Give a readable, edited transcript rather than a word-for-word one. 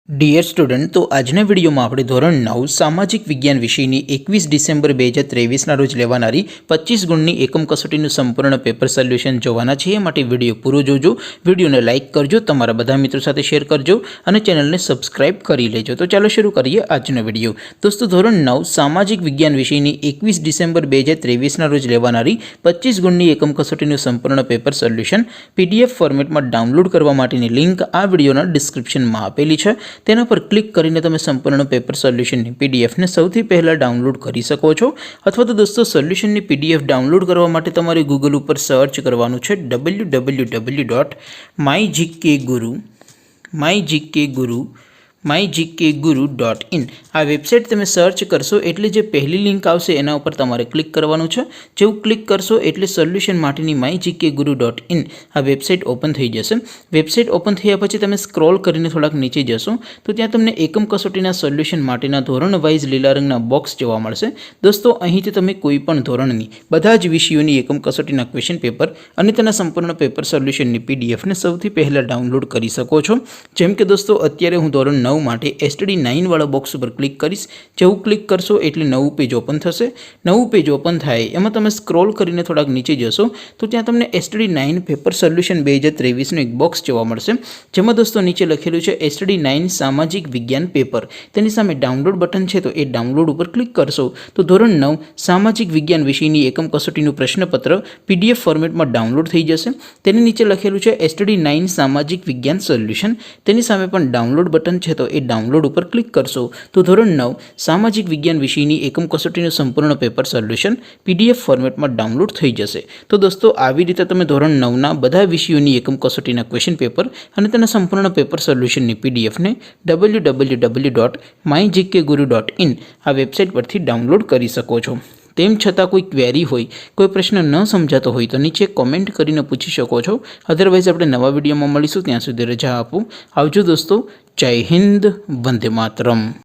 Dear student, तो આજના વિડીયોમાં આપણે ધોરણ 9 સામાજિક વિજ્ઞાન વિષયની 21 ડિસેમ્બર 2023ના રોજ લેવાનારી 25 ગુણની એકમ કસોટીનું સંપૂર્ણ પેપર સોલ્યુશન જોવાના છે। એ માટે વિડીયો પૂરો જોજો, વિડીયોને લાઇક કરજો, તમારા બધા મિત્રો સાથે શેર કરજો અને ચેનલને સબસ્ક્રાઇબ કરી લેજો। તો ચાલો શરૂ કરીએ આજનો વિડીયો। દોસ્તો, ધોરણ 9 સામાજિક વિજ્ઞાન વિષયની 21 ડિસેમ્બર 2023ના રોજ લેવાનારી 25 ગુણની એકમ કસોટીનું સંપૂર્ણ પેપર સોલ્યુશન પીડીએફ ફોર્મેટમાં ડાઉનલોડ કરવા માટેની લિંક આ વિડીયોના ડિસ્ક્રિપ્શનમાં આપેલી છે। તેના પર ક્લિક કરીને તમે સંપૂર્ણ પેપર સોલ્યુશનની પીડીએફને સૌથી પહેલાં ડાઉનલોડ કરી શકો છો। અથવા તો દોસ્તો, સોલ્યુશનની પીડીએફ ડાઉનલોડ કરવા માટે તમારે ગૂગલ ઉપર સર્ચ કરવાનું છે www.mygkguru.in। આ વેબસાઇટ તમે સર્ચ કરશો એટલે જે પહેલી લિંક આવશે એના ઉપર તમારે ક્લિક કરવાનું છે। જેવું ક્લિક કરશો એટલે સોલ્યુશન માટેની mygkguru.in આ વેબસાઇટ ઓપન થઈ જશે। વેબસાઇટ ઓપન થયા પછી તમે સ્ક્રોલ કરીને થોડાક નીચે જશો તો ત્યાં તમને એકમ કસોટીના સોલ્યુશન માટેના ધોરણ વાઇઝ લીલા રંગના બોક્સ જોવા મળશે। દોસ્તો, અહીંથી તમે કોઈ પણ ધોરણની બધા જ વિષયોની એકમ કસોટીના ક્વેશ્ચન પેપર અને તેના સંપૂર્ણ પેપર સોલ્યુશનની પીડીએફને સૌથી પહેલાં ડાઉનલોડ કરી શકો છો। જેમ કે દોસ્તો, અત્યારે હું ધોરણ 9 માટે STD9 વાળા બોક્સ ઉપર ક્લિક કરીશ। જેવું ક્લિક કરશો એટલે નવું પેજ ઓપન થશે। નવું પેજ ઓપન થાય એમાં તમે સ્ક્રોલ કરીને થોડાક નીચે જશો તો ત્યાં તમને STD9 પેપર સોલ્યુશન 2023નું એક બોક્સ જોવા મળશે, જેમાં દોસ્તો નીચે લખેલું છે STD9 સામાજિક વિજ્ઞાન પેપર। તેની સામે ડાઉનલોડ બટન છે તો એ ડાઉનલોડ ઉપર ક્લિક કરશો તો ધોરણ 9 સામાજિક વિજ્ઞાન વિષયની એકમ કસોટીનું પ્રશ્નપત્ર પીડીએફ ફોર્મેટમાં ડાઉનલોડ થઈ જશે। તેની નીચે લખેલું છે STD9 સામાજિક વિજ્ઞાન સોલ્યુશન। તેની સામે પણ ડાઉનલોડ બટન છે તો એ ડાઉનલોડ ઉપર ક્લિક કરશો તો ધોરણ 9 સામાજિક વિજ્ઞાન વિષયની એકમ કસોટીનું સંપૂર્ણ પેપર સોલ્યુશન પીડીએફ ફોર્મેટમાં ડાઉનલોડ થઈ જશે। તો દોસ્તો, આવી રીતે તમે ધોરણ 9ના બધા વિષયોની એકમ કસોટીના ક્વેશ્ચન પેપર અને તેના સંપૂર્ણ પેપર સોલ્યુશનની પીડીએફને www.mygkguru.in આ વેબસાઇટ પરથી ડાઉનલોડ કરી શકો છો। તેમ છતાં કોઈ ક્વેરી હોય, કોઈ પ્રશ્ન ન સમજાતો હોય તો નીચે કોમેન્ટ કરીને પૂછી શકો છો। અધરવાઇઝ આપણે નવા વિડીયોમાં મળીશું, ત્યાં સુધી રજા આપો। આવજો દોસ્તો, જય હિન્દ, વંદે માતરમ।